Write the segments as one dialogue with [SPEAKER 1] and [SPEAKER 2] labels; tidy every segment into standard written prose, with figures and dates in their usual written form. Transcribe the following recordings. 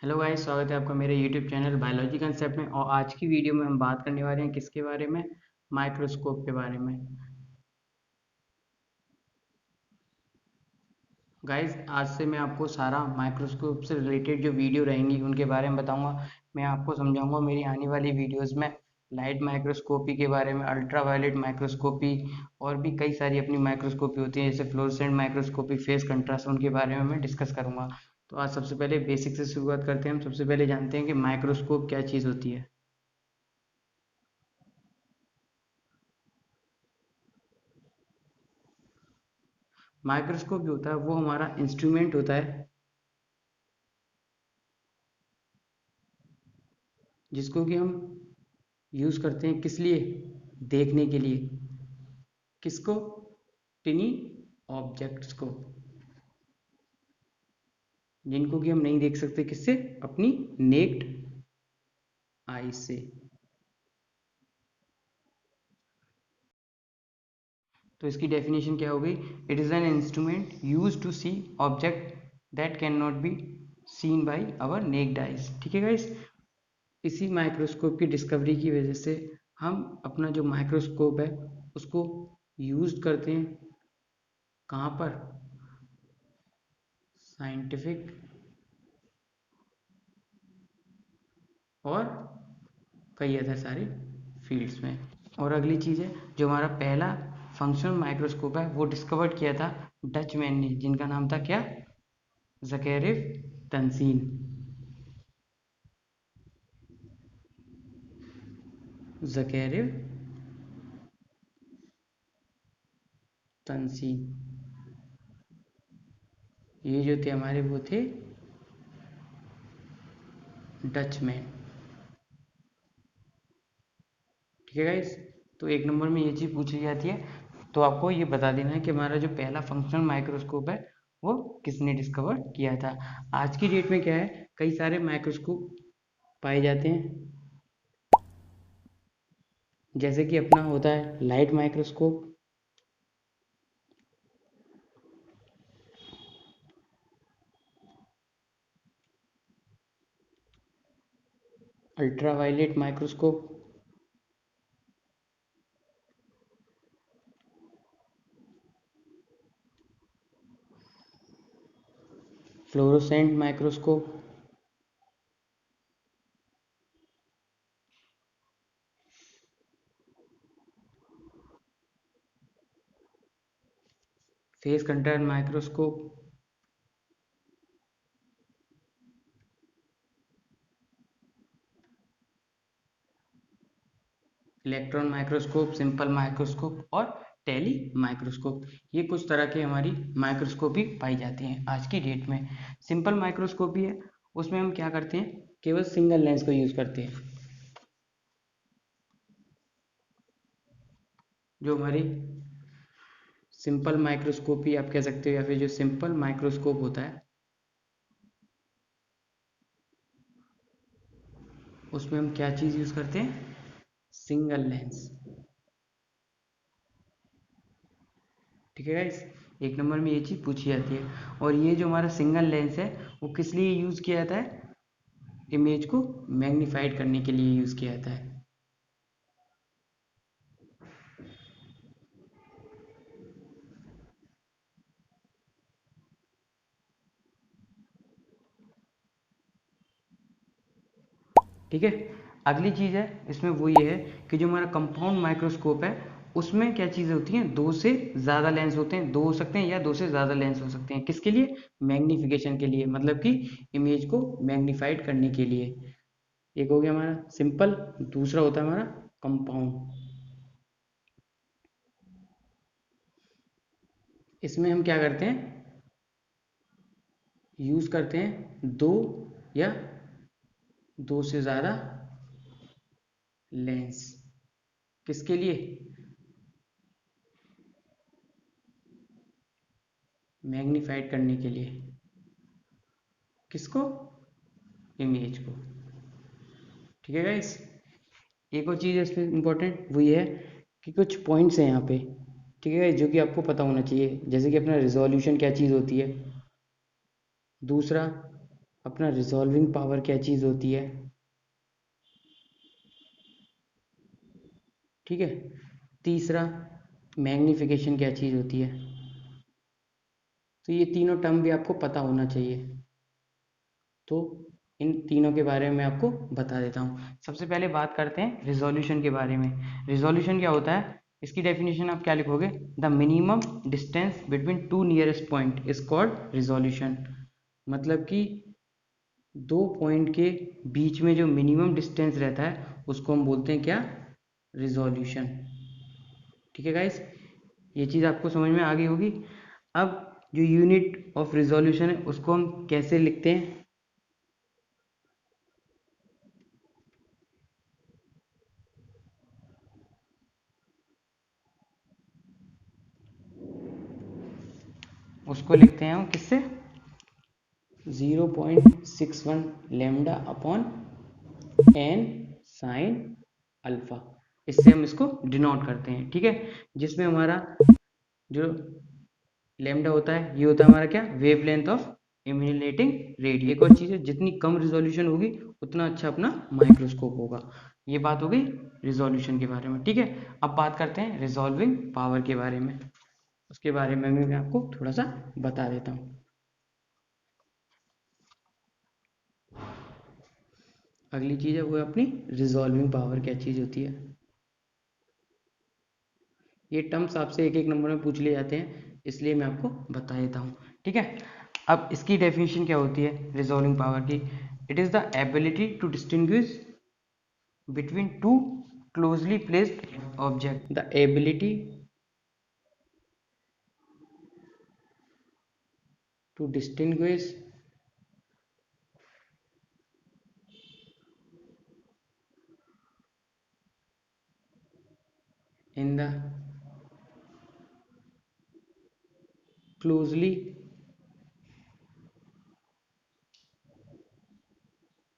[SPEAKER 1] Hello guys, स्वागत है आपका मेरे यूट्यूब चैनल बायोलॉजी कंसेप्ट में। और आज की वीडियो में हम बात करने वाले हैं किसके बारे में? माइक्रोस्कोप के बारे में। गाइस, आज से मैं आपको सारा माइक्रोस्कोप से रिलेटेड जो वीडियो रहेंगी उनके बारे में बताऊंगा। मैं आपको समझाऊंगा मेरी आने वाली वीडियोस में लाइट माइक्रोस्कोपी के बारे में, अल्ट्रावायलेट माइक्रोस्कोपी और भी कई सारी अपनी माइक्रोस्कोपी होती है, जैसे फ्लोरोसेंट माइक्रोस्कोपी, फेस कंट्रास्ट, उनके बारे में मैं डिस्कस करूंगा। तो आज सबसे पहले बेसिक से शुरुआत करते हैं। हम सबसे पहले जानते हैं कि माइक्रोस्कोप क्या चीज़ होती है। माइक्रोस्कोप जो होता है वो हमारा इंस्ट्रूमेंट होता है, जिसको कि हम यूज़ करते हैं किस लिए? देखने के लिए। किसको? टिनी ऑब्जेक्ट्स को, जिनको कि हम नहीं देख सकते। किससे? अपनी नेक्ड आई से। तो इसकी डेफिनेशन क्या हो गई? It is an instrument use to see object that can not be seen by our naked eyes. ठीक है गाइस, इसी माइक्रोस्कोप की डिस्कवरी की वजह से हम अपना जो माइक्रोस्कोप है उसको यूज करते हैं। कहाँ पर? साइंटिफिक और कई अदर सारे फील्ड्स में। और अगली चीज़ है, जो हमारा पहला फंक्शनल माइक्रोस्कोप है वो डिस्कवर्ड किया था डच मैन ने, जिनका नाम था क्या? ज़कैरिव तंसीन। ज़कैरिव तंसीन, ये जो थे हमारे वो थे डच मैन। ठीक है गाइस, तो एक नंबर में ये चीज़ पूछी जाती है, तो आपको ये बता देना है कि हमारा जो पहला फंक्शनल माइक्रोस्कोप है वो किसने डिस्कवर किया था। आज की डेट में क्या है, कई सारे माइक्रोस्कोप पाए जाते हैं, जैसे कि अपना होता है light microscope, ultraviolet microscope, fluorescent microscope, face control microscope, electron microscope, simple microscope और टेली माइक्रोस्कोप। ये कुछ तरह के हमारी माइक्रोस्कोपी पाई जाती हैं आज की डेट में। सिंपल माइक्रोस्कोपी है, उसमें हम क्या करते हैं, केवल सिंगल लेंस को यूज़ करते हैं। जो हमारी सिंपल माइक्रोस्कोपी आप कह सकते हो, या फिर जो सिंपल माइक्रोस्कोप होता है उसमें हम क्या चीज़ यूज़ करते हैं? Single lens. ठीक है गाइस, एक नंबर में ये चीज़ पूछी जाती है। और ये जो हमारा सिंगल लेंस है वो किस लिए यूज़ किया जाता है? इमेज को मैग्नीफाइड करने के लिए यूज़ किया जाता है। ठीक है, अगली चीज़ है इसमें वो ये है कि जो हमारा कंपाउंड माइक्रोस्कोप है उसमें क्या चीज़ें होती हैं, दो से ज़्यादा लेंस होते हैं, दो हो सकते हैं या दो से ज़्यादा लेंस हो सकते हैं। किसके लिए? मैग्नीफिकेशन के लिए, मतलब कि इमेज को मैग्नीफाइड करने के लिए। एक हो गया हमारा सिंपल, दूसरा होता है हमारा कंपाउंड। इसमें हम क्या करते हैं, यूज़ करते हैं दो या दो से ज़्यादा लेंस। किसके लिए? मैग्नीफाइड करने के लिए। किसको? इमेज को। ठीक है गाइस, एक और चीज़ है इसमें इम्पोर्टेंट, वो ये है कि कुछ पॉइंट्स हैं यहाँ पे, ठीक है गाइस, जो कि आपको पता होना चाहिए, जैसे कि अपना रिजोल्यूशन क्या चीज़ होती है। दूसरा, अपना रिजॉल्विंग पावर क्या चीज़ होती है, ठीक है। तीसरा, मैग्नीफिकेशन क्या चीज़ होती है। तो ये तीनों टर्म भी आपको पता होना चाहिए। तो इन तीनों के बारे में आपको बता देता हूँ। सबसे पहले बात करते हैं रिजोल्यूशन के बारे में। रिजोल्यूशन क्या होता है, इसकी डेफिनेशन आप क्या लिखोगे, the minimum distance between two nearest point is called resolution. मतलब कि दो पॉइंट के बीच में जो मिनिमम डिस्टेंस रहता है उसको हम बोलते हैं क्या, रिजोल्यूशन। ठीक है गाइस, ये चीज़ आपको समझ में आ गई होगी। अब जो यूनिट ऑफ रिजोल्यूशन है उसको हम कैसे लिखते हैं, उसको लिखते हैं हम किससे, 0.61 lambda upon an sine alpha. इससे हम इसको डिनोट करते हैं, ठीक है। जिसमें हमारा जो लेमडा होता है ये होता है हमारा क्या, वेवलेंथ ऑफ इल्यूमिनेटिंग रेडियस। एक और चीज़ है, जितनी कम रिजोल्यूशन होगी उतना अच्छा अपना माइक्रोस्कोप होगा। ये बात हो गई रिजोल्यूशन के बारे में, ठीक है। अब बात करते हैं रिजॉल्विंग पावर के बारे में। उसके बारे में भी मैं आपको थोड़ा सा बता देता हूँ। अगली चीज़ है वो है अपनी रिजॉल्विंग पावर क्या चीज़ होती है। ये टर्म्स आपसे एक एक नंबर में पूछ लिए जाते हैं, इसलिए मैं आपको बता देता हूँ, ठीक है। अब इसकी डेफिनेशन क्या होती है रिजॉल्विंग पावर की, it is the ability to distinguish between two closely placed object, the ability to distinguish in the closely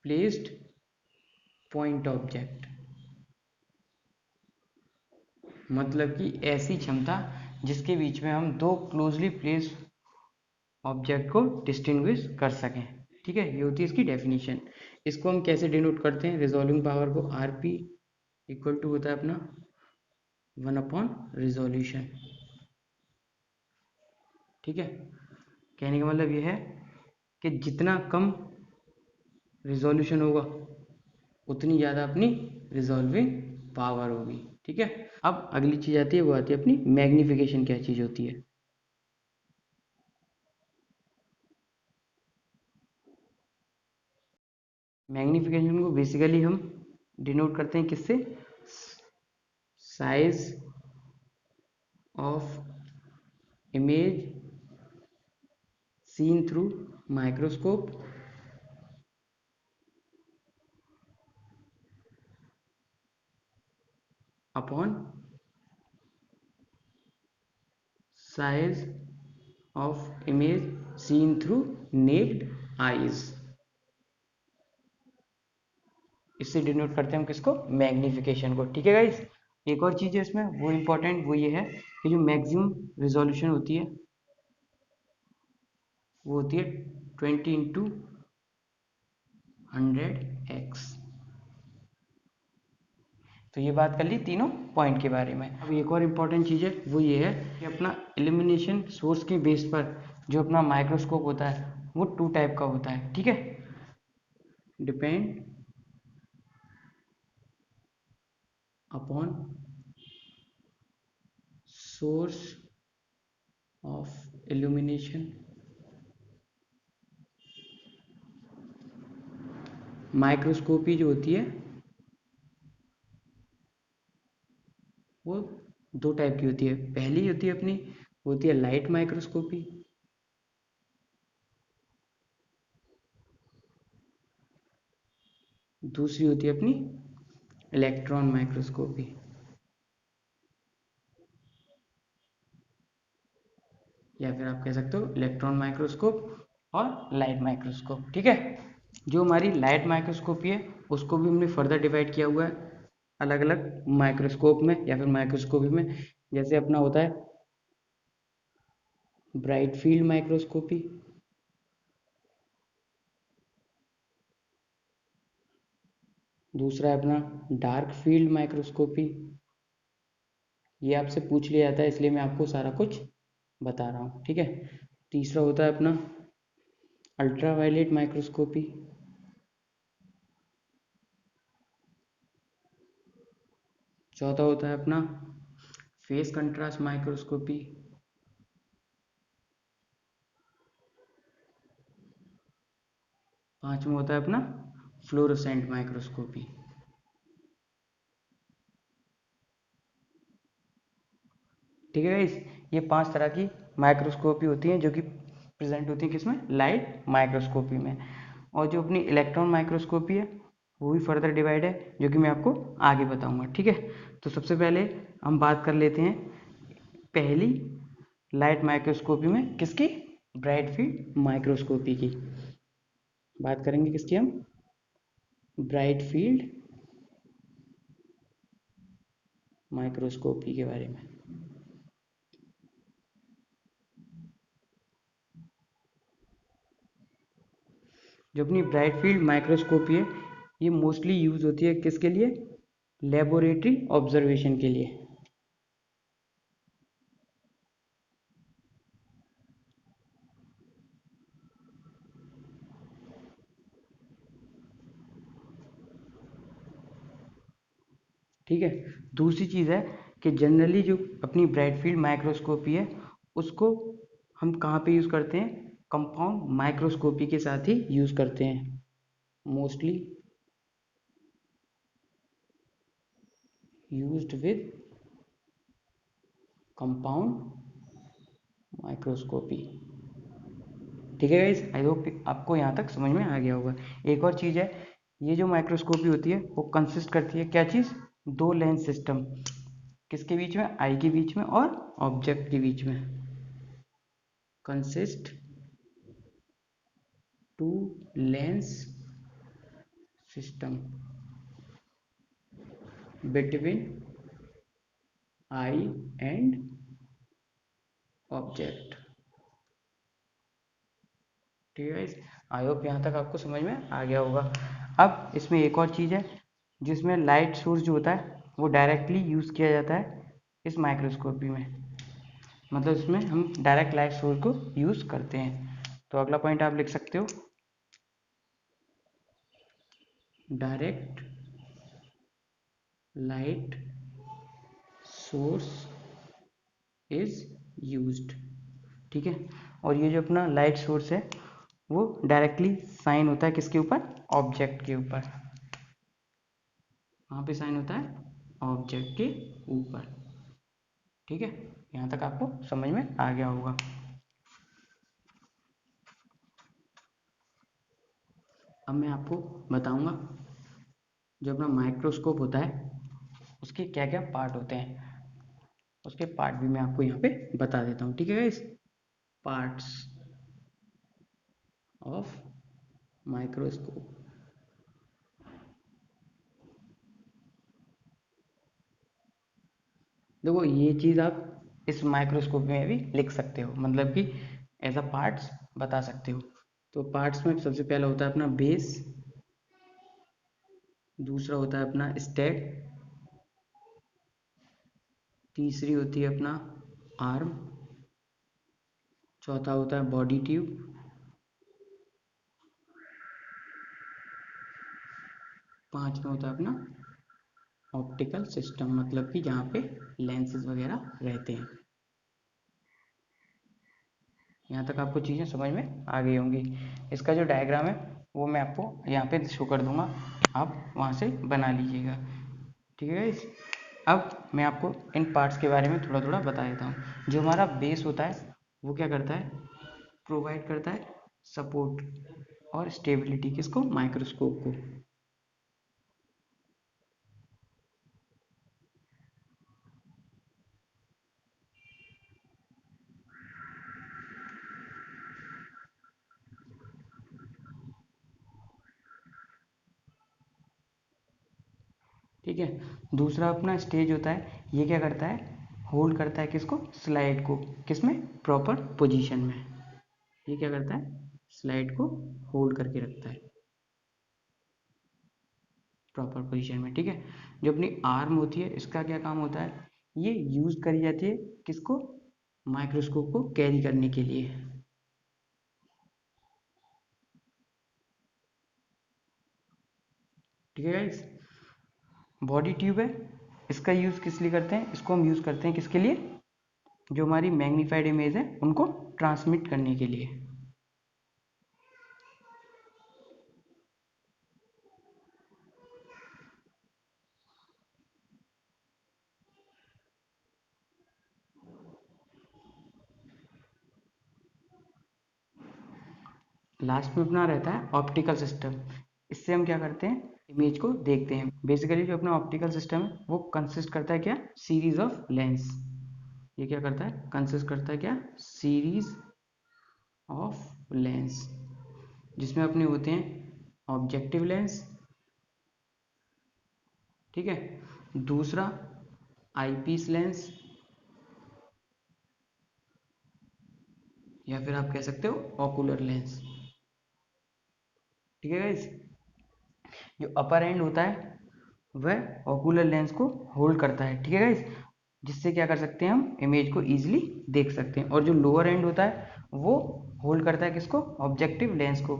[SPEAKER 1] placed point object। मतलब कि ऐसी क्षमता जिसके बीच में हम दो क्लोजली प्लेस्ड ऑब्जेक्ट को डिस्टिंग्विश कर सकें, ठीक है। ये होती है इसकी डेफिनेशन। इसको हम कैसे डिनोट करते हैं, रिजॉल्विंग पावर को आर पी इक्वल टू होता है अपना 1/रिजोल्यूशन, ठीक है। कहने का मतलब ये है कि जितना कम रिजोल्यूशन होगा उतनी ज़्यादा अपनी रिजॉल्विंग पावर होगी, ठीक है। अब अगली चीज़ आती है, वो आती है अपनी मैग्नीफिकेशन क्या चीज़ होती है। मैग्नीफिकेशन को बेसिकली हम डिनोट करते हैं किससे, size of image seen through microscope upon size of image seen through naked eyes. इससे डिनोट करते हैं हम किसको, मैग्नीफिकेशन को, ठीक है गाइस। एक और चीज़ है इसमें वो इम्पोर्टेंट, वो ये है कि जो मैक्सिमम रिजोल्यूशन होती है वो होती है 20x100x। तो ये बात कर ली तीनों पॉइंट के बारे में। अब एक और इम्पॉर्टेंट चीज़ है वो ये है कि अपना इल्यूमिनेशन सोर्स के बेस पर जो अपना माइक्रोस्कोप होता है वो टू टाइप का होता है, ठीक है। Depend upon source of illumination, microscopy जो होती है वो दो टाइप की होती है। पहली होती है अपनी, वो होती है लाइट माइक्रोस्कोपी, दूसरी होती है अपनी इलेक्ट्रॉन माइक्रोस्कोपी, या फिर आप कह सकते हो इलेक्ट्रॉन माइक्रोस्कोप और लाइट माइक्रोस्कोप, ठीक है। जो हमारी लाइट माइक्रोस्कोपी है उसको भी हमने फर्दर डिवाइड किया हुआ है अलग अलग माइक्रोस्कोप में या फिर माइक्रोस्कोपी में। जैसे अपना होता है ब्राइट फील्ड माइक्रोस्कोपी, दूसरा है अपना डार्क फील्ड माइक्रोस्कोपी, ये आपसे पूछ लिया जाता है इसलिए मैं आपको सारा कुछ बता रहा हूँ, ठीक है। तीसरा होता है अपना अल्ट्रावायलेट माइक्रोस्कोपी। चौथा होता है अपना फेस कंट्रास्ट माइक्रोस्कोपी। पांचवा होता है अपना फ्लोरोसेंट माइक्रोस्कोपी। ठीक है गाइस, ये 5 तरह की माइक्रोस्कोपी होती हैं जो कि प्रेजेंट होती हैं किसमें, लाइट माइक्रोस्कोपी में। और जो अपनी इलेक्ट्रॉन माइक्रोस्कोपी है वो भी फर्दर डिवाइड है जो कि मैं आपको आगे बताऊंगा, ठीक है। तो सबसे पहले हम बात कर लेते हैं पहली लाइट माइक्रोस्कोपी में किसकी, ब्राइट फील्ड माइक्रोस्कोपी की। बात करेंगे किसकी हम, ब्राइट फील्ड माइक्रोस्कोपी के बारे में। जो अपनी ब्राइट फील्ड माइक्रोस्कोपी है ये मोस्टली यूज होती है किसके लिए, लेबोरेटरी ऑब्जर्वेशन के लिए। ठीक है। दूसरी चीज़ है कि जनरली जो अपनी ब्राइट फील्ड माइक्रोस्कोपी है उसको हम कहाँ पे यूज़ करते हैं, कंपाउंड माइक्रोस्कोपी के साथ ही यूज़ करते हैं mostly, used with compound microscopy. ठीक है गाइस, आई होप आपको यहाँ तक समझ में आ गया होगा। एक और चीज़ है, ये जो माइक्रोस्कोपी होती है वो कंसिस्ट करती है क्या चीज़, दो लेंस सिस्टम, किसके बीच में, आई के बीच में और ऑब्जेक्ट के बीच में। Consist to lens system between I and object. ठीक है गाइस, आई होप यहाँ तक आपको समझ में आ गया होगा। अब इसमें एक और चीज़ है जिसमें लाइट सोर्स जो होता है वो डायरेक्टली यूज़ किया जाता है इस माइक्रोस्कोपी में, मतलब इसमें हम डायरेक्ट लाइट सोर्स को यूज़ करते हैं। तो अगला पॉइंट आप लिख सकते हो, direct light source is used. ठीक है। और ये जो अपना लाइट सोर्स है वो डायरेक्टली साइन होता है किसके ऊपर, ऑब्जेक्ट के ऊपर। वहाँ पे साइन होता है ऑब्जेक्ट के ऊपर। ठीक है, यहाँ तक आपको समझ में आ गया होगा। अब मैं आपको बताऊंगा जो अपना माइक्रोस्कोप होता है उसके क्या क्या पार्ट होते हैं, उसके पार्ट भी मैं आपको यहाँ पे बता देता हूँ। ठीक है गाइस, पार्ट्स ऑफ माइक्रोस्कोप। देखो ये चीज़ आप इस माइक्रोस्कोप में भी लिख सकते हो, मतलब कि एज अ पार्ट्स बता सकते हो। तो पार्ट्स में सबसे पहला होता है अपना बेस, दूसरा होता है अपना स्टैक, तीसरी होती है अपना आर्म, चौथा होता है बॉडी ट्यूब, पांचवा होता है अपना ऑप्टिकल सिस्टम, मतलब कि जहाँ पे लेंसेज वगैरह रहते हैं। यहाँ तक आपको चीज़ें समझ में आ गई होंगी। इसका जो डायग्राम है वो मैं आपको यहाँ पे शो कर दूंगा, आप वहाँ से बना लीजिएगा। ठीक है गाइस, अब मैं आपको इन पार्ट्स के बारे में थोड़ा थोड़ा बता देता हूँ। जो हमारा बेस होता है वो क्या करता है, प्रोवाइड करता है सपोर्ट और स्टेबिलिटी किसको, माइक्रोस्कोप को। ठीक है। दूसरा अपना स्टेज होता है, ये क्या करता है, होल्ड करता है किसको, स्लाइड को, किसमें, प्रॉपर पोजीशन में। ये क्या करता है, स्लाइड को होल्ड करके रखता है। प्रॉपर पोजीशन में, ठीक है। जो अपनी आर्म होती है इसका क्या काम होता है, ये यूज करी जाती है किसको, माइक्रोस्कोप को कैरी करने के लिए, ठीक है गाइस। बॉडी ट्यूब है, इसका यूज किस लिए करते हैं, इसको हम यूज करते हैं किसके लिए, जो हमारी मैग्नीफाइड इमेज है उनको ट्रांसमिट करने के लिए। लास्ट में अपना रहता है ऑप्टिकल सिस्टम। इससे हम क्या करते हैं, इमेज को देखते हैं। बेसिकली जो अपना ऑप्टिकल सिस्टम है वो कंसिस्ट करता है क्या, सीरीज ऑफ लेंस। ये क्या करता है, कंसिस्ट करता है क्या, सीरीज ऑफ लेंस, जिसमें अपने होते हैं ऑब्जेक्टिव लेंस, ठीक है। दूसरा आईपीस लेंस, या फिर आप कह सकते हो ऑकुलर लेंस, ठीक है गाइस। जो अपर एंड होता है वह ऑकुलर लेंस को होल्ड करता है, ठीक है गाइस, जिससे क्या कर सकते हैं, हम इमेज को इजीली देख सकते हैं। और जो लोअर एंड होता है वो होल्ड करता है किसको, ऑब्जेक्टिव लेंस को।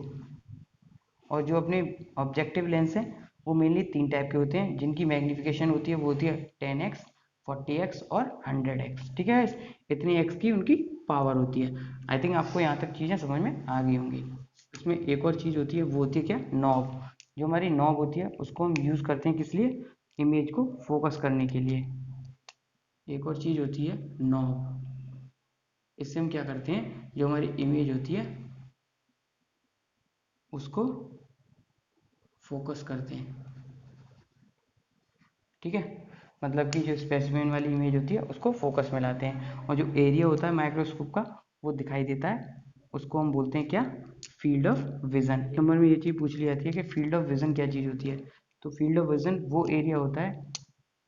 [SPEAKER 1] और जो अपने ऑब्जेक्टिव लेंस हैं वो मेनली तीन टाइप के होते हैं, जिनकी मैग्निफिकेशन होती है वो होती है 10x, 40x और 100x, ठीक है गाइस। इतनी x की उनकी पावर होती है। आई थिंक आपको यहाँ तक चीज़ें समझ में आ गई होंगी। इसमें एक और चीज़ होती है, वो होती है क्या, नॉब। जो हमारी नॉब होती है उसको हम यूज़ करते हैं किस लिए, इमेज को फोकस करने के लिए। एक और चीज़ होती है नॉब, इससे हम क्या करते हैं, जो हमारी इमेज होती है उसको फोकस करते हैं, ठीक है। मतलब कि जो स्पेसिमेन वाली इमेज होती है उसको फोकस में लाते हैं। और जो एरिया होता है माइक्रोस्कोप का वो दिखाई देता है, उसको हम बोलते हैं क्या, फील्ड ऑफ विजन। नंबर में ये चीज़ पूछ ली जाती है कि फील्ड ऑफ विजन क्या चीज़ होती है। तो फील्ड ऑफ विजन वो एरिया होता है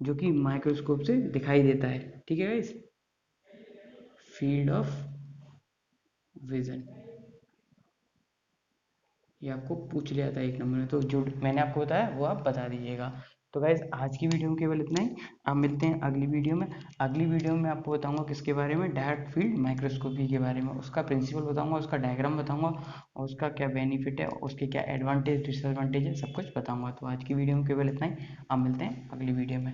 [SPEAKER 1] जो कि माइक्रोस्कोप से दिखाई देता है, ठीक है गाइस। फील्ड ऑफ विजन ये आपको पूछ लिया था एक नंबर में, तो जो मैंने आपको बताया वो आप बता दीजिएगा। तो गाइज आज की वीडियो में केवल इतना ही। अब मिलते हैं अगली वीडियो में। अगली वीडियो में आपको बताऊंगा किसके बारे में, डायरेक्ट फील्ड माइक्रोस्कोपी के बारे में। उसका प्रिंसिपल बताऊंगा, उसका डायग्राम बताऊंगा, और उसका क्या बेनिफिट है, उसके क्या एडवांटेज डिसएडवांटेज है, सब कुछ बताऊंगा। तो आज की वीडियो में केवल इतना ही। अब मिलते हैं अगली वीडियो में।